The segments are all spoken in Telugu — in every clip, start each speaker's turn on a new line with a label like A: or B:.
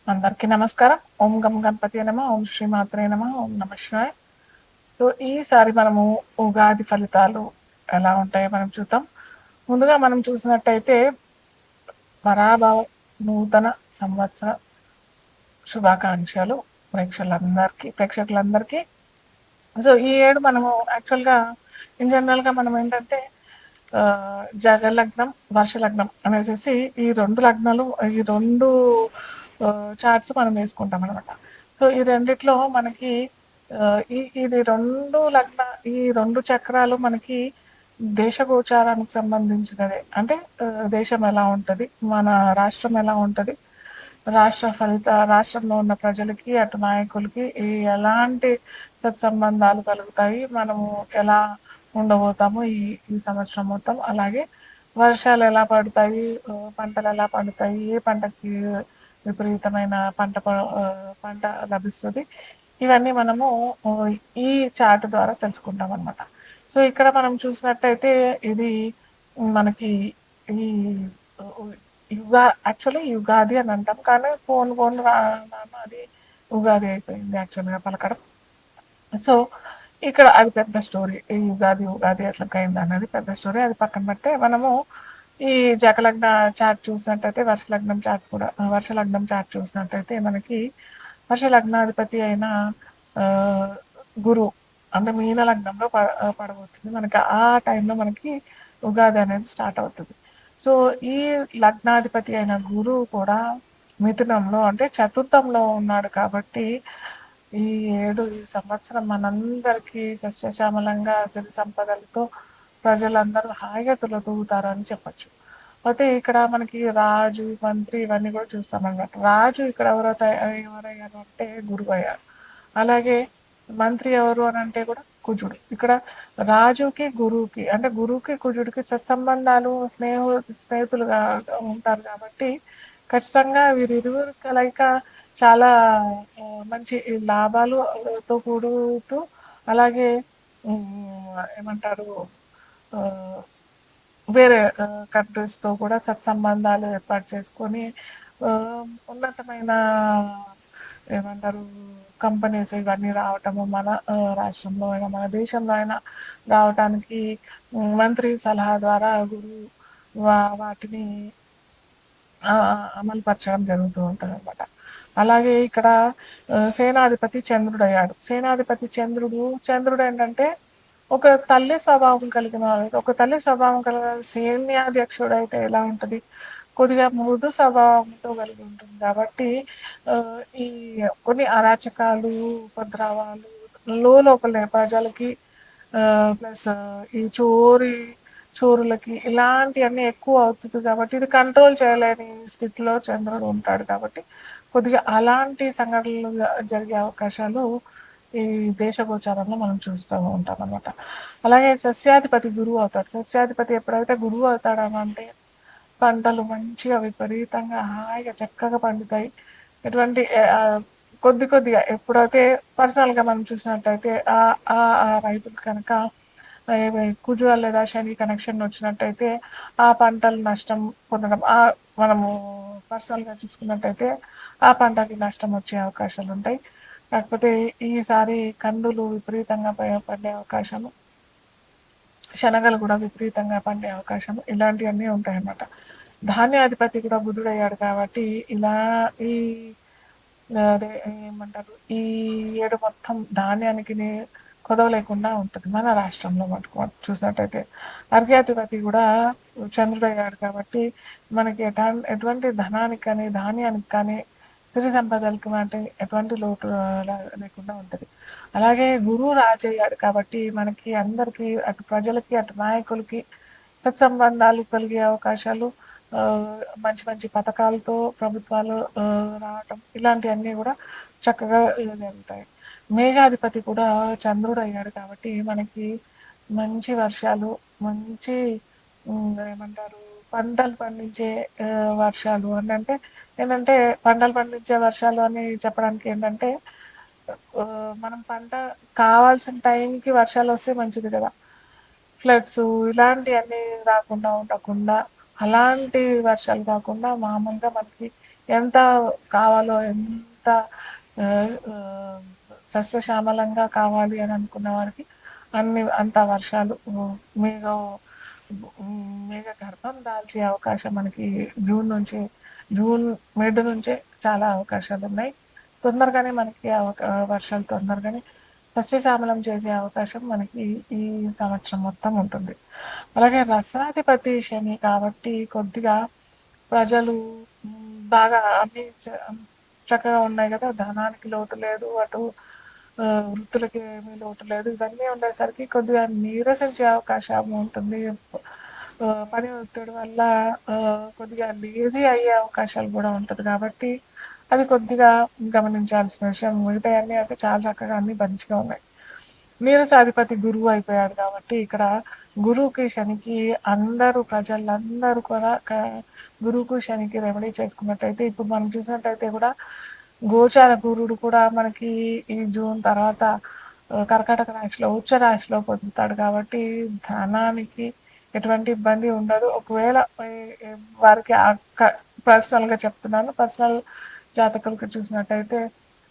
A: అందరికీ నమస్కారం. ఓం గం గణపతియే నమః. ఓం శ్రీ మాత్రే నమః. ఓం నమః శివాయ. సో, ఈసారి మనము ఉగాది ఫలితాలు ఎలా ఉంటాయో మనం చూద్దాం. ముందుగా మనం చూసినట్టయితే పరాభవ నూతన సంవత్సర శుభాకాంక్షలు ప్రేక్షకులందరికీ. సో, ఈ ఏడు మనము యాక్చువల్‌గా ఇన్ జనరల్‌గా మనం ఏంటంటే జగలగ్నం, వర్షలగ్నం అనేసేసి ఈ 2 లగ్నాలు ఈ 2 చార్ట్స్ మనం వేసుకుంటామనమాట. సో, ఈ రెండిట్లో మనకి ఇది 2 ఈ 2 చక్రాలు మనకి దేశగోచారానికి సంబంధించినదే. అంటే దేశం ఎలా ఉంటది, మన రాష్ట్రం ఎలా ఉంటది, రాష్ట్రంలో ఉన్న ప్రజలకి, అటు నాయకులకి ఎలాంటి సత్సంబంధాలు కలుగుతాయి, మనము ఎలా ఉండబోతాము ఈ ఈ సంవత్సరం మొత్తం. అలాగే వర్షాలు ఎలా పడతాయి, పంటలు ఎలా పండుతాయి, ఏ పంటకి విపరీతమైన పంట లభిస్తుంది. ఇవన్నీ మనము ఈ చార్ట్ ద్వారా తెలుసుకుంటాం అనమాట. సో, ఇక్కడ మనం చూసినట్టయితే ఇది మనకి ఈ యాక్చువల్లీ యుగాది అని అంటాం. కానీ పోను రాను అది ఉగాది అయిపోయింది యాక్చువల్‌గా పలకడం. సో, ఇక్కడ అది పెద్ద స్టోరీ. ఈ ఉగాది ఎట్లకయింది అన్నది పెద్ద స్టోరీ. అది పక్కన పెడితే మనము ఈ జకలగ్న చార్ట్ చూసినట్టయితే వర్షలగ్నం చార్ట్ చూసినట్టయితే మనకి వర్షలగ్నాధిపతి అయిన ఆహ్, గురువు అంటే మీన లగ్నంలో పడబోతుంది. మనకి ఆ టైంలో మనకి ఉగాది అనేది స్టార్ట్ అవుతది. సో, ఈ లగ్నాధిపతి అయిన గురువు కూడా మిథునంలో అంటే చతుర్థంలో ఉన్నాడు కాబట్టి ఈ సంవత్సరం మనందరికీ సస్యశ్యామలంగా సిరి సంపదలతో ప్రజలందరూ హాయిగా తులతూగుతారని చెప్పొచ్చు. అయితే ఇక్కడ మనకి రాజు, మంత్రి ఇవన్నీ కూడా చూస్తామన్నమాట. రాజు ఇక్కడ ఎవరయ్యారు అంటే గురువయ్యారు. అలాగే మంత్రి ఎవరు అని అంటే కూడా కుజుడు. ఇక్కడ రాజుకి, గురువుకి అంటే గురువుకి, కుజుడికి సత్సంబంధాలు, స్నేహితులుగా ఉంటారు కాబట్టి ఖచ్చితంగా వీరిరువురి కలయిక చాలా మంచి లాభాలుతో కూడుతూ అలాగే ఏమంటారు ఆహ్, వేరే కంట్రీస్‌తో కూడా సత్సంబంధాలు ఏర్పాటు చేసుకొని ఉన్నతమైన ఏమంటారు కంపెనీస్ ఇవన్నీ రావటము మన రాష్ట్రంలో అయినా, మన దేశంలో అయినా రావటానికి మంత్రి సలహా ద్వారా గురువు వాటిని అమలుపరచడం జరుగుతూ ఉంటదనమాట. అలాగే ఇక్కడ సేనాధిపతి చంద్రుడయ్యాడు. చంద్రుడేంటంటే ఒక తల్లి స్వభావం కలిగిన వాడు. ఒక తల్లి స్వభావం కలిగిన సైన్యాధ్యక్షుడైతే ఎలా ఉంటది, కొద్దిగా మృదు స్వభావంతో కలిగి ఉంటుంది కాబట్టి ఈ కొన్ని అరాచకాలు, ఉపద్రవాలు లోపలే ప్రజలకి ప్లస్ ఈ చోరులకి ఇలాంటివన్నీ ఎక్కువ అవుతుంది కాబట్టి ఇది కంట్రోల్ చేయలేని స్థితిలో చంద్రుడు ఉంటాడు కాబట్టి కొద్దిగా అలాంటి సంఘటనలు జరిగే అవకాశాలు ఈ దేశగోచారంలో మనం చూస్తూ ఉంటాం అనమాట. అలాగే సస్యాధిపతి గురువు అవుతాడు. సస్యాధిపతి ఎప్పుడైతే గురువు అవుతాడనంటే పంటలు మంచిగా విపరీతంగా హాయిగా చక్కగా పండుతాయి. ఎటువంటి కొద్దిగా ఎప్పుడైతే పర్సనల్‌గా మనం చూసినట్టయితే ఆ రైతులు కనుక కుజువ లేదా శని కనెక్షన్ వచ్చినట్టయితే ఆ పంటలు నష్టం పొందడం మనము పర్సనల్‌గా చూసుకున్నట్టయితే ఆ పంటకి నష్టం వచ్చే అవకాశాలు ఉంటాయి. కాకపోతే ఈసారి కందులు విపరీతంగా పండే అవకాశము, శనగలు కూడా విపరీతంగా పండే అవకాశం ఇలాంటివన్నీ ఉంటాయన్నమాట. ధాన్యాధిపతి కూడా బుధుడయ్యాడు కాబట్టి ఇలా ఈ అదే ఏమంటారు ఈ ఏడు మొత్తం ధాన్యానికి కొదవ లేకుండా ఉంటుంది మన రాష్ట్రంలో మటుకు చూసినట్టయితే. అర్ఘ్యాధిపతి కూడా చంద్రుడయ్యాడు కాబట్టి మనకి ఎటువంటి ధనానికి కానీ, ధాన్యానికి కానీ, సిరి సంపదలకి అంటే ఎటువంటి లోటు లేకుండా ఉంటుంది. అలాగే గురువు రాజయ్యాడు కాబట్టి మనకి అందరికీ అటు ప్రజలకి, అటు నాయకులకి సత్సంబంధాలు కలిగే అవకాశాలు, మంచి మంచి పథకాలతో ప్రభుత్వాలు రావటం ఇలాంటివన్నీ కూడా చక్కగా జరుగుతాయి. మేఘాధిపతి కూడా చంద్రుడు అయ్యాడు కాబట్టి మనకి మంచి వర్షాలు, మంచి ఏమంటారు పంటలు పండించే వర్షాలు అంటే ఏంటంటే పంటలు పండించే వర్షాలు అని చెప్పడానికి ఏంటంటే మనం పంట కావాల్సిన టైంకి వర్షాలు వస్తే మంచిది కదా. ఫ్లడ్స్ ఇలాంటివన్నీ రాకుండా ఉండకుండా అలాంటి వర్షాలు కాకుండా మామూలుగా మనకి ఎంత కావాలో, ఎంత ఆహ్, ఆహ్, సస్యశ్యామలంగా కావాలి అని అనుకున్న వారికి అంత వర్షాలు మేఘ మేఘ గర్భం దాల్చే అవకాశం మనకి జూన్ నుంచి జూన్ మిడ్ నుంచే చాలా అవకాశాలున్నాయి. తొందరగానే మనకి వర్షాలు తొందరగానే సస్యశ్యామలం చేసే అవకాశం మనకి ఈ సంవత్సరం మొత్తం ఉంటుంది. అలాగే రసాధిపతి శని కాబట్టి కొద్దిగా ప్రజలు బాగా అన్నీ చక్కగా ఉన్నాయి కదా! ధనానికి లోటు లేదు. అటు వృత్తులకి ఏమీ లోటు లేదు. ఇవన్నీ ఉండేసరికి కొద్దిగా నీరసించే అవకాశం ఉంటుంది. పని ఒత్తిడి వల్ల కొద్దిగా లేజీ అయ్యే అవకాశాలు గూడా ఉంటది కాబట్టి, అది కొద్దిగా గమనించాల్సిన విషయం. మిగతాయన్నీ అయితే చాలా చక్కగా అన్నీ మంచిగా ఉన్నాయి. నీరసాధిపతి గురువు అయిపోయాడు కాబట్టి ఇక్కడ గురువుకి, శనికి అందరూ ప్రజలందరూ కూడా గురువుకు, శనికి రెమెడీ చేసుకున్నట్టయితే ఇప్పుడు మనం చూసినట్టయితే కూడా గోచార గురుడు కూడా మనకి ఈ జూన్ తర్వాత కర్కాటక రాశిలో ఉచ్చ రాశిలో పొందుతాడు కాబట్టి ధనానికి ఎటువంటి ఇబ్బంది ఉండదు. ఒకవేళ వారికి పర్సనల్‌గా చెప్తున్నాను. పర్సనల్ జాతకులకు చూసినట్టయితే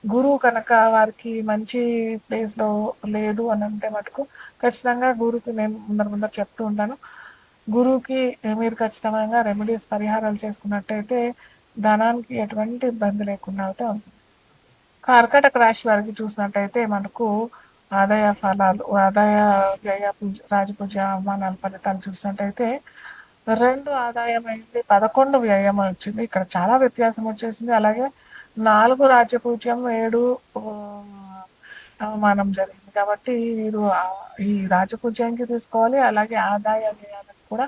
A: గురువు కనుక వారికి మంచి ప్లేస్‌లో లేదు అని అంటే మటుకు ఖచ్చితంగా గురువుకి నేను ముందర చెప్తూ ఉంటాను. గురువుకి మీరు ఖచ్చితంగా రెమెడీస్ పరిహారాలు చేసుకున్నట్టయితే ధనానికి ఎటువంటి ఇబ్బంది లేకుండా అయితే ఉంటుంది. కర్కాటక రాశి వారికి చూసినట్టయితే మనకు ఆదాయ ఫలాలు, ఆదాయ వ్యయ రాజపూజ్య అవమానాల ఫలితాలు చూసినట్టయితే 2 ఆదాయం అయింది, 11 వ్యయం వచ్చింది. ఇక్కడ చాలా వ్యత్యాసం వచ్చేసింది. అలాగే 4 రాజ్యపూజ్యం, 7 అవమానం జరిగింది. కాబట్టి వీరు ఈ రాజపూజ్యానికి తీసుకోవాలి. అలాగే ఆదాయ వ్యయాలకు కూడా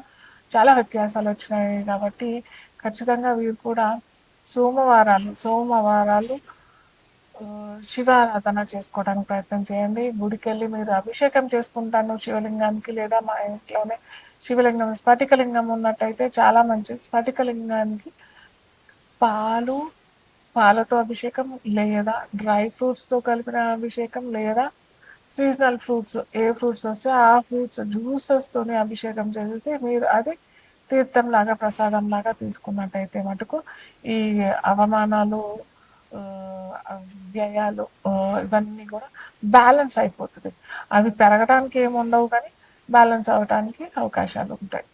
A: చాలా వ్యత్యాసాలు వచ్చినాయి కాబట్టి ఖచ్చితంగా వీరు కూడా సోమవారాలు శివారాధన చేసుకోవడానికి ప్రయత్నం చేయండి. గుడికెళ్ళి మీరు అభిషేకం చేసుకుంటాను శివలింగానికి, లేదా మా ఇంట్లోనే శివలింగం స్ఫటికలింగం ఉన్నట్టయితే చాలా మంచిది. స్ఫటికలింగానికి పాలు పాలతో అభిషేకం, లేదా డ్రై ఫ్రూట్స్‌తో కలిపిన అభిషేకం, లేదా సీజనల్ ఫ్రూట్స్ ఏ ఫ్రూట్స్ వస్తే ఆ ఫ్రూట్స్ జ్యూసెస్‌తోని అభిషేకం చేసేసి మీరు అది తీర్థంలాగా, ప్రసాదంలాగా తీసుకున్నట్టయితే మటుకు ఈ అవమానాలు, వ్యయాలు ఇవన్నీ కూడా బ్యాలెన్స్ అయిపోతది. అవి పెరగడానికి ఏముండవు కానీ బ్యాలెన్స్ అవ్వటానికి అవకాశాలు ఉంటాయి.